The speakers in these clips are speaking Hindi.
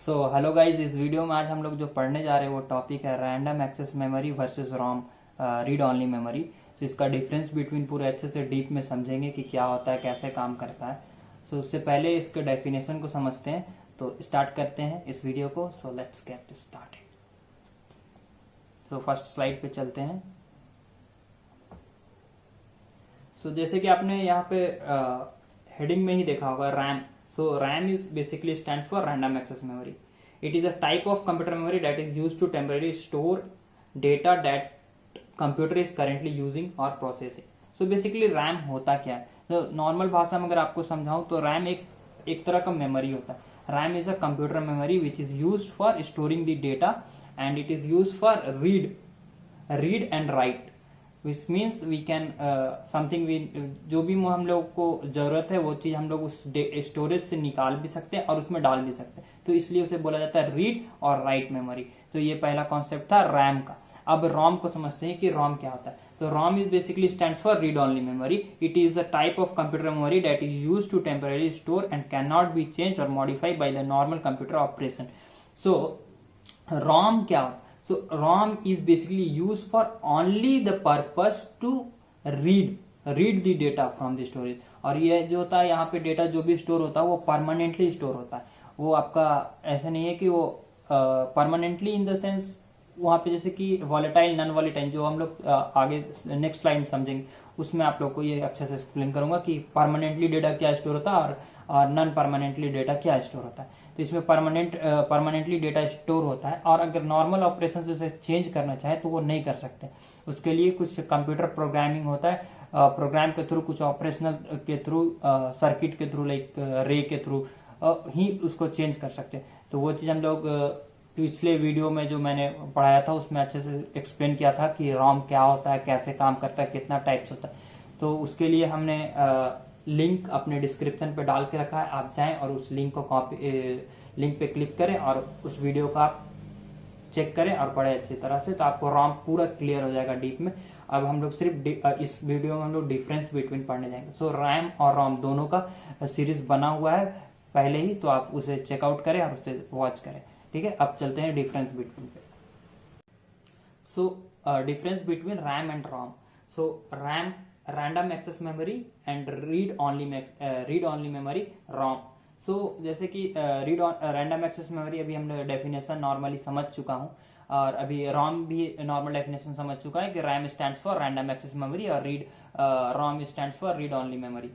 हेलो गाइज, इस वीडियो में आज हम लोग जो पढ़ने जा रहे हैं वो टॉपिक है random access memory versus ROM read only memory. इसका डिफरेंस बिटवीन पूरे अच्छे से डीप में समझेंगे कि क्या होता है, कैसे काम करता है। उससे पहले इसके डेफिनेशन को समझते हैं, तो स्टार्ट करते हैं इस वीडियो को। So let's get started. First slide पे चलते हैं। जैसे कि आपने यहाँ पे हेडिंग में ही देखा होगा RAM. RAM is basically stands for random access memory. It is a type of computer memory that is used to temporarily store data that computer is currently using or processing. So basically RAM होता क्या है? तो नॉर्मल भाषा में अगर आपको समझाऊं तो RAM एक तरह का मेमोरी होता है। RAM is a computer memory which is used for storing the data and it is used for read and write. Which means we can something जो भी हम लोग को जरूरत है वो चीज हम लोग उस स्टोरेज से निकाल भी सकते हैं और उसमें डाल भी सकते हैं, तो इसलिए उसे बोला जाता है रीड और राइट मेमोरी। तो ये पहला कॉन्सेप्ट था रैम का। अब रॉम को समझते हैं कि रॉम क्या होता है। तो ROM is basically stands for read only memory. It is a type of computer memory that is used to temporary store and can not be change और modified by the normal computer operation. So ROM क्या होता है? So ROM is basically used for only the purpose to read the data from the storage। और ये जो होता है यहाँ पे डेटा जो भी स्टोर होता है वो परमानेंटली स्टोर होता है। वो आपका ऐसा नहीं है कि वो परमानेंटली इन द सेंस वहाँ पे जैसे कि वॉलेटाइल नॉन वॉलेटाइल जो हम लोग आगे नेक्स्ट स्लाइड में समझेंगे, उसमें आप लोग को ये अच्छे से एक्सप्लेन करूंगा कि परमानेंटली डेटा क्या स्टोर होता है और नॉन परमानेंटली डेटा क्या स्टोर होता है। तो इसमें परमानेंटली डेटा स्टोर होता है और अगर नॉर्मल ऑपरेशन से उसे चेंज करना चाहे तो वो नहीं कर सकते। उसके लिए कुछ कंप्यूटर प्रोग्रामिंग होता है, प्रोग्राम के थ्रू, कुछ ऑपरेशनल के थ्रू, सर्किट के थ्रू, लाइक रे के थ्रू ही उसको चेंज कर सकते हैं। तो वो चीज हम लोग पिछले वीडियो में जो मैंने पढ़ाया था उसमें अच्छे से एक्सप्लेन किया था कि रॉम क्या होता है, कैसे काम करता है, कितना टाइप्स होता है। तो उसके लिए हमने लिंक अपने डिस्क्रिप्शन पे डाल के रखा है, आप जाएं और उस लिंक को लिंक पे क्लिक करें और उस वीडियो को आप चेक करें और पढ़े अच्छी तरह से, तो आपको रॉम पूरा क्लियर हो जाएगा डीप में। अब हम लोग सिर्फ इस वीडियो में हम लोग डिफरेंस बिटवीन पढ़ने जाएंगे। सो रैम और रॉम दोनों का सीरीज बना हुआ है पहले ही, तो आप उसे चेकआउट करें और उसे वॉच करें। ठीक है, अब चलते हैं डिफरेंस बिटवीन पे। Difference between RAM and ROM. RAM random access memory and read only memory ROM. जैसे कि रैंडम एक्सेस मेमोरी अभी हमने डेफिनेशन नॉर्मली समझ चुका हूं, और अभी रॉम भी नॉर्मल डेफिनेशन समझ चुका है कि RAM stands for random access memory और ROM stands for read only memory.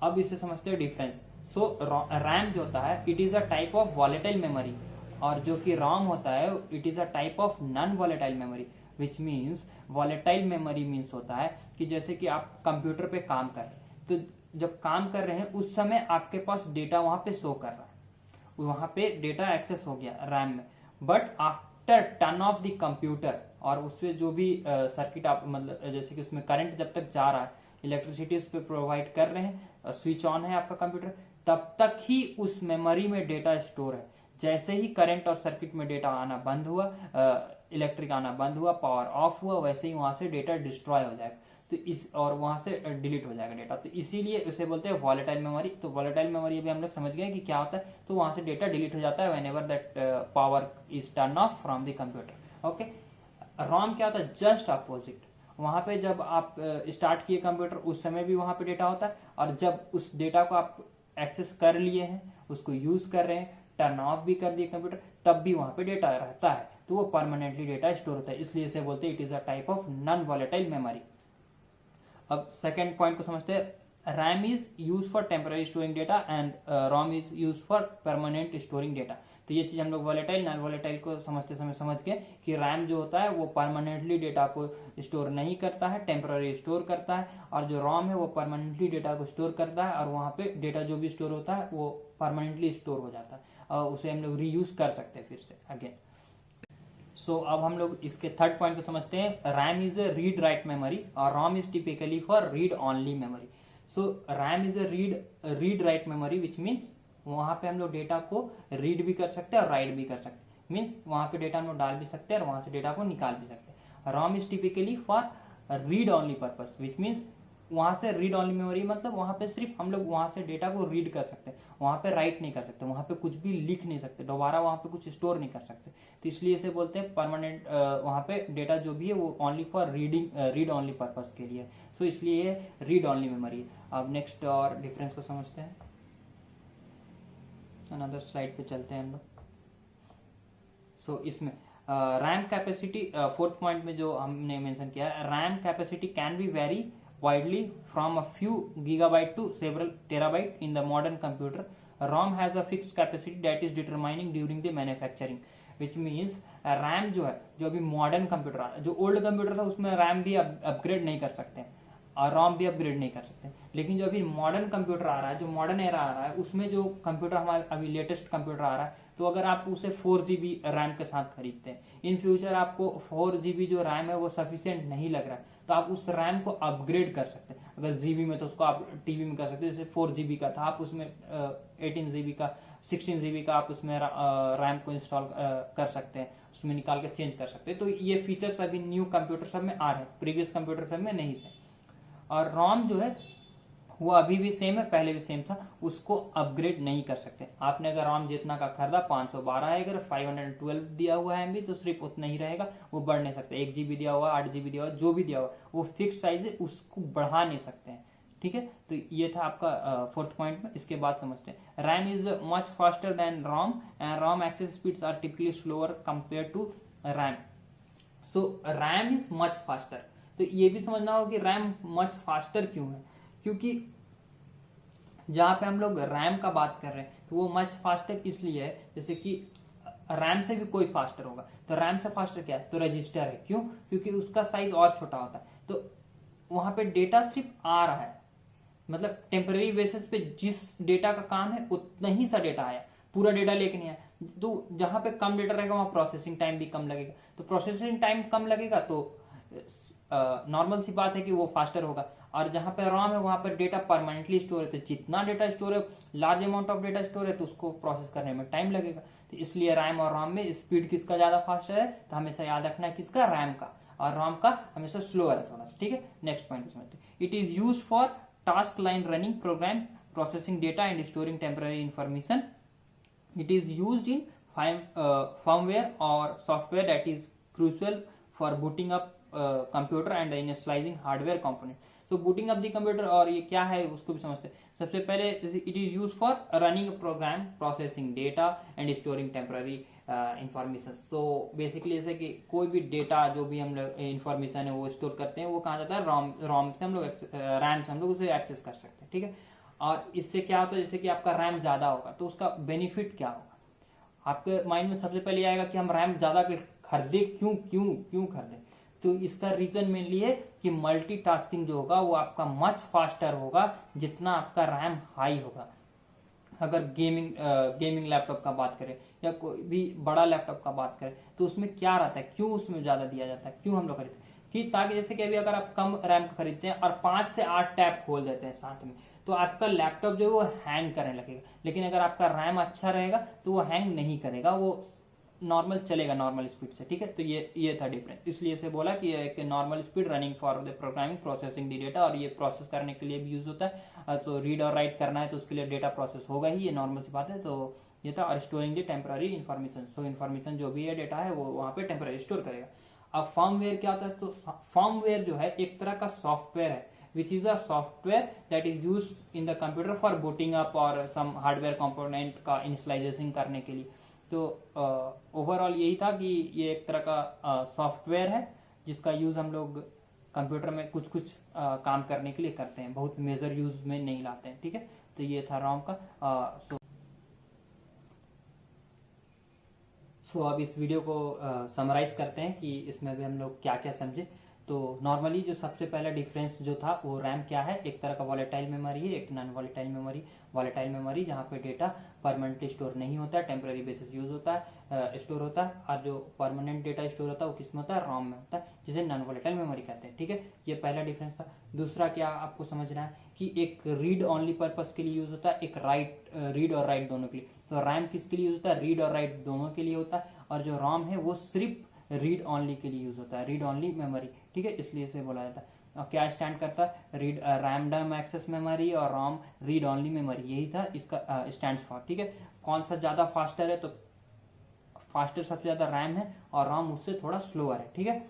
अब इसे समझते हैं डिफरेंस। रैम जो होता है it is a type of volatile memory, और जो कि रॉम होता है it is a type of non volatile memory. Which means volatile memory means होता है कि जैसे कि आप कंप्यूटर पे काम कर रहे हैं, तो जब काम कर रहे हैं उस समय आपके पास डेटा वहां पे शो कर रहा है, वहां पे डेटा एक्सेस हो गया रैम में। But after turn off the computer, और उसमें जो भी सर्किट आप मतलब जैसे कि उसमें करंट जब तक जा रहा है, इलेक्ट्रिसिटी उस पर प्रोवाइड कर रहे हैं, स्विच ऑन है आपका कंप्यूटर, तब तक ही उस मेमोरी में डेटा स्टोर है। जैसे ही करंट और सर्किट में डेटा आना बंद हुआ, इलेक्ट्रिक आना बंद हुआ, पावर ऑफ हुआ, वैसे ही वहां से डेटा डिस्ट्रॉय हो जाएगा, तो और वहां से डिलीट हो जाएगा डेटा। तो इसीलिए उसे बोलते हैं वॉलेटाइल मेमोरी। तो वॉलेटाइल मेमोरी अभी हम लोग समझ गए कि क्या होता है। तो वहां से डेटा डिलीट हो जाता है whenever that power is turn off from the computer. Okay, ROM क्या होता है? Just opposite. वहां पे जब आप स्टार्ट किए कंप्यूटर उस समय भी वहां पे डेटा होता है, और जब उस डेटा को आप एक्सेस कर लिए हैं, उसको यूज कर रहे हैं, टर्न ऑफ भी कर दिए कंप्यूटर, तब भी वहां पे डेटा रहता है, तो वो परमानेंटली डेटा स्टोर होता है। इसलिए इसे बोलते हैं it is a type of non volatile memory. अब सेकेंड पॉइंट को समझते हैं। RAM is use for temporary storing data and ROM is use for permanent storing data. तो ये चीज हम लोग वॉलेटाइल नॉन वॉलेटाइल को समझते समय समझ गए कि रैम जो होता है वो परमानेंटली डेटा को स्टोर नहीं करता है, टेम्पररी स्टोर करता है, और जो रॉम है वो परमानेंटली डेटा को स्टोर करता है, और वहां पे डेटा जो भी स्टोर होता है वो परमानेंटली स्टोर हो जाता है, और उसे हम लोग रीयूज कर सकते हैं फिर से अगेन। अब हम लोग इसके थर्ड पॉइंट को समझते हैं। RAM is a read write memory और ROM is typically for read only memory. RAM is a read write memory which means वहां पे हम लोग डेटा को रीड भी कर सकते हैं और राइट भी कर सकते हैं। मीन्स वहां पे डेटा हम लोग डाल भी सकते हैं और वहां से डेटा को निकाल भी सकते हैं। ROM is typically for read only purpose which means वहां से रीड ऑनली मेमोरी मतलब वहां पे सिर्फ हम लोग वहां से डेटा को रीड कर सकते हैं, वहां पे राइट नहीं कर सकते, वहां पे कुछ भी लिख नहीं सकते, दोबारा वहां पे कुछ स्टोर नहीं कर सकते। तो इसलिए इसे बोलते हैं परमानेंट, वहां पे डेटा जो भी है वो only for reading, read only purpose के लिए। सो इसलिए ये रीड ऑनली मेमोरी है। अब नेक्स्ट और डिफरेंस को समझते हैं, अनदर स्लाइड पे चलते हैं हम लोग। सो इसमें रैम कैपेसिटी, फोर्थ पॉइंट में जो हमने मेंशन किया है, RAM capacity can be very widely from a few gigabyte to several terabyte in the modern computer. ROM has a fixed capacity that is determining during the manufacturing, which means RAM जो है, जो अभी मॉडर्न कंप्यूटर, जो ओल्ड कंप्यूटर था उसमें रैम भी अपग्रेड नहीं कर सकते और रोम भी अपग्रेड नहीं कर सकते, लेकिन जो अभी मॉडर्न कंप्यूटर आ रहा है, जो मॉडर्न एरा आ रहा है, उसमें जो कंप्यूटर हमारे अभी लेटेस्ट कंप्यूटर आ रहा है, तो अगर आप उसे 4 GB रैम के साथ खरीदते हैं, इन फ्यूचर आपको 4 GB जो रैम है वो सफिशियंट नहीं लग रहा है, तो आप उस रैम को अपग्रेड कर सकते हैं। अगर जीबी में तो उसको आप टीबी में कर सकते हैं, जैसे 4 GB का था, आप उसमें 18 GB का, 16 GB का आप उसमें रैम को इंस्टॉल कर सकते हैं, उसमें निकाल के चेंज कर सकते हैं। तो ये फीचर्स अभी न्यू कंप्यूटर सब में आ रहे हैं, प्रीवियस कंप्यूटर सब में नहीं थे। और रोम जो है वो अभी भी सेम है, पहले भी सेम था, उसको अपग्रेड नहीं कर सकते। आपने अगर रोम जितना का खरीदा 512 है, अगर 512 दिया हुआ है एमबी, तो सिर्फ उतना ही रहेगा, वो बढ़ नहीं सकते। 1 GB दिया हुआ, 8 GB दिया हुआ, जो भी दिया हुआ वो फिक्स साइज है, उसको बढ़ा नहीं सकते हैं। ठीक है, तो ये था आपका फोर्थ पॉइंट में। इसके बाद समझते हैं, RAM is much faster than ROM and ROM access speeds are typically slower compare to RAM. So RAM is much faster, तो ये भी समझना होगा कि रैम मच फास्टर क्यों है, क्योंकि जहां पे हम लोग रैम का बात कर रहे हैं तो वो मच फास्टर इसलिए है, जैसे कि रैम से भी कोई फास्टर होगा, तो रैम से फास्टर क्या है, तो रजिस्टर है। क्यों? क्योंकि उसका साइज और छोटा होता है, तो वहां पे डेटा सिर्फ आ रहा है, मतलब टेम्पररी बेसिस पे जिस डेटा का काम है उतना ही सा डेटा आया, पूरा डेटा लेके नहीं आया। तो जहां पे कम डेटा रहेगा वहां प्रोसेसिंग टाइम भी कम लगेगा, तो प्रोसेसिंग टाइम कम लगेगा तो नॉर्मल सी बात है कि वो फास्टर होगा। और जहां पे रॉम है वहां पर डेटा परमानेंटली स्टोर है, तो जितना डेटा स्टोर है, large amount of data store है, तो उसको प्रोसेस करने में टाइम लगेगा। तो इसलिए रैम और रॉम में स्पीड किसका ज्यादा फास्टर है, तो हमेशा याद रखना है किसका, रैम का, और रॉम का हमेशा स्लोअर है थोड़ा सा। ठीक है, नेक्स्ट पॉइंट समझते हैं। It is use for task line running, program processing data and storing temporary information. It is used in firmware or software that is crucial for booting up computer and initializing hardware component. So booting up the computer, और ये क्या है उसको भी समझते हैं। सबसे पहले it is used for running a program, processing data and storing temporary information. So basically जैसे कि कोई भी डेटा जो भी हम लोग इंफॉर्मेशन है वो स्टोर करते हैं, वो कहाँ जाता है, रॉम से हम लोग, रैम से हम लोग उसे एक्सेस कर सकते हैं। ठीक है, और इससे क्या होता है, जैसे कि आपका रैम ज्यादा होगा तो उसका बेनिफिट क्या होगा, आपके माइंड में सबसे पहले आएगा कि हम रैम ज्यादा खरीदे, क्यों क्यों क्यों खरीदे। तो इसका रीजन मेनली है कि मल्टीटास्किंग जो होगा वो आपका मच फास्टर होगा जितना आपका रैम हाई होगा। अगर गेमिंग लैपटॉप का बात करें या कोई भी बड़ा लैपटॉप का बात करें, तो उसमें क्या रहता है, क्यों उसमें ज्यादा दिया जाता है, क्यों हम लोग खरीदते हैं, कि ताकि जैसे कि अभी अगर आप कम रैम का खरीदते हैं और 5 से 8 टैब खोल देते हैं साथ में, तो आपका लैपटॉप जो है वो हैंग करने लगेगा। लेकिन अगर आपका रैम अच्छा रहेगा तो वो हैंग नहीं करेगा, वो नॉर्मल चलेगा, नॉर्मल स्पीड से। ठीक है, तो ये था डिफरेंस। इसलिए से बोला कि एक normal speed running for the programming processing the data, और ये प्रोसेस करने के लिए भी यूज होता है। तो रीड और राइट करना है तो उसके लिए डेटा प्रोसेस होगा ही, ये नॉर्मल सी बात है। तो ये था, और storing the temporary information, so information जो भी है डेटा है वो वहां पे टेम्पररी स्टोर करेगा। अब फर्मवेयर क्या होता है, तो फर्मवेयर जो है एक तरह का सॉफ्टवेयर है, which is a software that is used in the computer for booting up और some hardware component का initialization करने के लिए। तो ओवरऑल यही था कि ये एक तरह का सॉफ्टवेयर है जिसका यूज हम लोग कंप्यूटर में कुछ कुछ काम करने के लिए करते हैं, बहुत मेजर यूज में नहीं लाते हैं। ठीक है, तो ये था रॉम का। सो अब इस वीडियो को समराइज करते हैं कि इसमें भी हम लोग क्या क्या समझे। तो नॉर्मली जो सबसे पहला डिफरेंस जो था वो रैम क्या है, एक तरह का वॉलेटाइल मेमोरी है, एक non volatile memory. Volatile memory जहाँ पे डेटा परमानेंटली स्टोर नहीं होता है, टेम्पररी बेसिस यूज होता है, स्टोर होता है, और जो परमानेंट डेटा स्टोर होता है वो किस में होता है, रॉम में होता है, जिसे नॉन वॉलेटाइल मेमोरी कहते हैं। ठीक है, ये पहला डिफरेंस था। दूसरा क्या आपको समझना है कि एक रीड ऑनली पर्पज के लिए यूज होता है, एक रीड और राइट दोनों के लिए। तो रैम किसके लिए यूज होता है, रीड और राइट दोनों के लिए होता है, और जो रॉम है वो सिर्फ रीड ऑनली के लिए यूज होता है, रीड ऑनली मेमोरी। ठीक है, इसलिए इसे बोला जाता है। क्या स्टैंड करता है, रीड रैंडम एक्सेस मेमोरी और रॉम रीड ऑनली मेमोरी, यही था इसका स्टैंड फॉर। ठीक है, कौन सा ज्यादा फास्टर है, तो फास्टर सबसे ज्यादा रैम है और रॉम उससे थोड़ा स्लोअर है। ठीक है,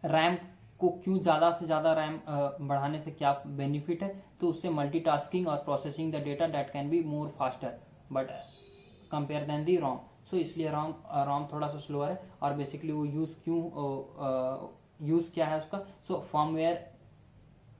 रैम को क्यों ज्यादा से ज्यादा रैम बढ़ाने से क्या बेनिफिट है, तो उससे मल्टीटास्किंग और processing the data that can be more faster but compare then the ROM. सो इसलिए रॉम थोड़ा सा स्लोअर है। और बेसिकली वो यूज क्या है उसका, सो फर्मवेयर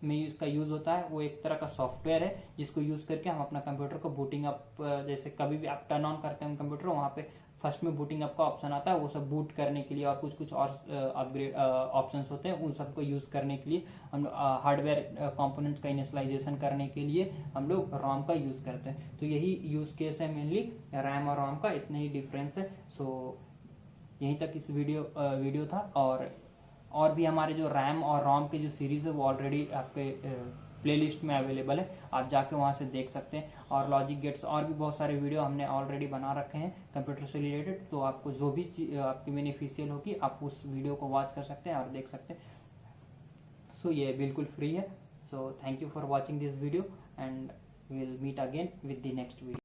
में इसका यूज होता है। वो एक तरह का सॉफ्टवेयर है जिसको यूज करके हम अपना कंप्यूटर को बूटिंग अप, जैसे कभी भी आप टर्न ऑन करते हैं कंप्यूटर, वहाँ पे फर्स्ट में बूटिंग अप का ऑप्शन आता है, वो सब बूट करने के लिए और कुछ कुछ और अपग्रेड ऑप्शंस होते हैं, उन सबको यूज करने के लिए हम हार्डवेयर कंपोनेंट्स का इनिशियलाइजेशन करने के लिए हम लोग रॉम का यूज करते हैं। तो यही यूज केस है मेनली रैम और रॉम का, इतने ही डिफरेंस है। सो यहीं तक इस वीडियो था। और भी हमारे जो रैम और रॉम के जो सीरीज है वो ऑलरेडी आपके प्लेलिस्ट में अवेलेबल है, आप जाके वहाँ से देख सकते हैं। और लॉजिक गेट्स और भी बहुत सारे वीडियो हमने ऑलरेडी बना रखे हैं कंप्यूटर से रिलेटेड, तो आपको जो भी चीज आपकी बेनिफिशियल होगी आप उस वीडियो को वॉच कर सकते हैं और देख सकते हैं। सो ये बिल्कुल फ्री है। So thank you for watching this video and we will meet again with the next video.